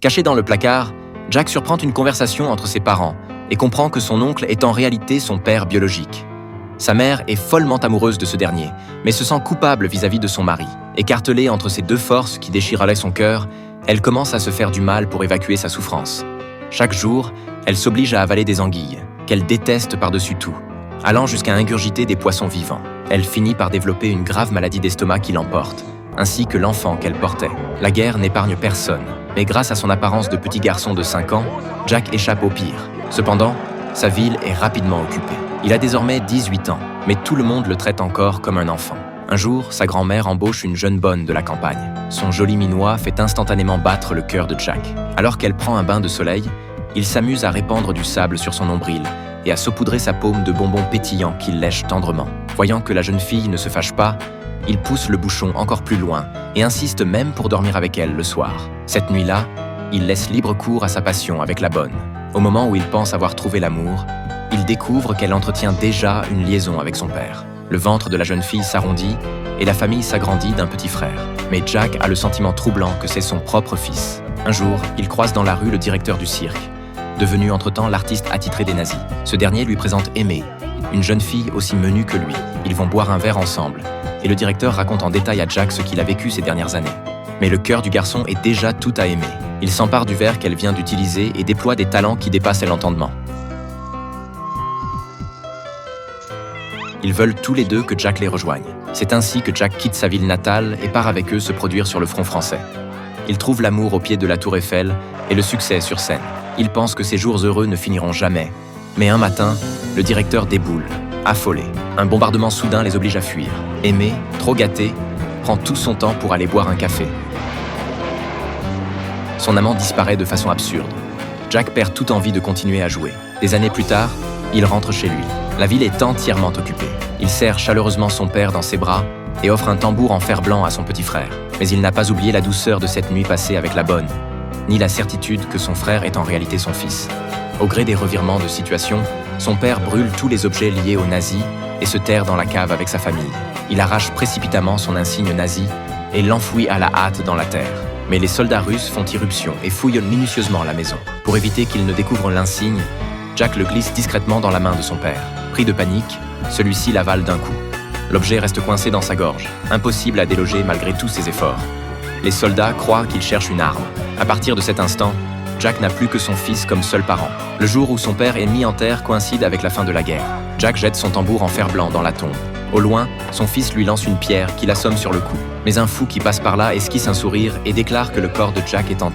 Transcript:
Caché dans le placard, Jack surprend une conversation entre ses parents et comprend que son oncle est en réalité son père biologique. Sa mère est follement amoureuse de ce dernier, mais se sent coupable vis-à-vis de son mari. Écartelée entre ces deux forces qui déchireraient son cœur, elle commence à se faire du mal pour évacuer sa souffrance. Chaque jour, elle s'oblige à avaler des anguilles, qu'elle déteste par-dessus tout, allant jusqu'à ingurgiter des poissons vivants. Elle finit par développer une grave maladie d'estomac qui l'emporte, ainsi que l'enfant qu'elle portait. La guerre n'épargne personne, mais grâce à son apparence de petit garçon de 5 ans, Jack échappe au pire. Cependant, sa ville est rapidement occupée. Il a désormais 18 ans, mais tout le monde le traite encore comme un enfant. Un jour, sa grand-mère embauche une jeune bonne de la campagne. Son joli minois fait instantanément battre le cœur de Jack. Alors qu'elle prend un bain de soleil, il s'amuse à répandre du sable sur son nombril et à saupoudrer sa paume de bonbons pétillants qu'il lèche tendrement. Voyant que la jeune fille ne se fâche pas, il pousse le bouchon encore plus loin et insiste même pour dormir avec elle le soir. Cette nuit-là, il laisse libre cours à sa passion avec la bonne. Au moment où il pense avoir trouvé l'amour, il découvre qu'elle entretient déjà une liaison avec son père. Le ventre de la jeune fille s'arrondit et la famille s'agrandit d'un petit frère. Mais Jack a le sentiment troublant que c'est son propre fils. Un jour, il croise dans la rue le directeur du cirque, devenu entre-temps l'artiste attitré des nazis. Ce dernier lui présente Aimée, une jeune fille aussi menue que lui. Ils vont boire un verre ensemble, et le directeur raconte en détail à Jack ce qu'il a vécu ces dernières années. Mais le cœur du garçon est déjà tout à Aimée. Il s'empare du verre qu'elle vient d'utiliser et déploie des talents qui dépassent l'entendement. Ils veulent tous les deux que Jack les rejoigne. C'est ainsi que Jack quitte sa ville natale et part avec eux se produire sur le front français. Il trouve l'amour au pied de la Tour Eiffel et le succès sur scène. Il pense que ces jours heureux ne finiront jamais. Mais un matin, le directeur déboule, affolé. Un bombardement soudain les oblige à fuir. Aimée, trop gâtée, prend tout son temps pour aller boire un café. Son amant disparaît de façon absurde. Jack perd toute envie de continuer à jouer. Des années plus tard, il rentre chez lui. La ville est entièrement occupée. Il serre chaleureusement son père dans ses bras et offre un tambour en fer blanc à son petit frère. Mais il n'a pas oublié la douceur de cette nuit passée avec la bonne, ni la certitude que son frère est en réalité son fils. Au gré des revirements de situation, son père brûle tous les objets liés aux nazis et se terre dans la cave avec sa famille. Il arrache précipitamment son insigne nazi et l'enfouit à la hâte dans la terre. Mais les soldats russes font irruption et fouillent minutieusement la maison. Pour éviter qu'il ne découvre l'insigne, Jack le glisse discrètement dans la main de son père. Pris de panique, celui-ci l'avale d'un coup. L'objet reste coincé dans sa gorge, impossible à déloger malgré tous ses efforts. Les soldats croient qu'il cherche une arme. À partir de cet instant, Jack n'a plus que son fils comme seul parent. Le jour où son père est mis en terre coïncide avec la fin de la guerre. Jack jette son tambour en fer blanc dans la tombe. Au loin, son fils lui lance une pierre qui l'assomme sur le cou. Mais un fou qui passe par là esquisse un sourire et déclare que le corps de Jack est en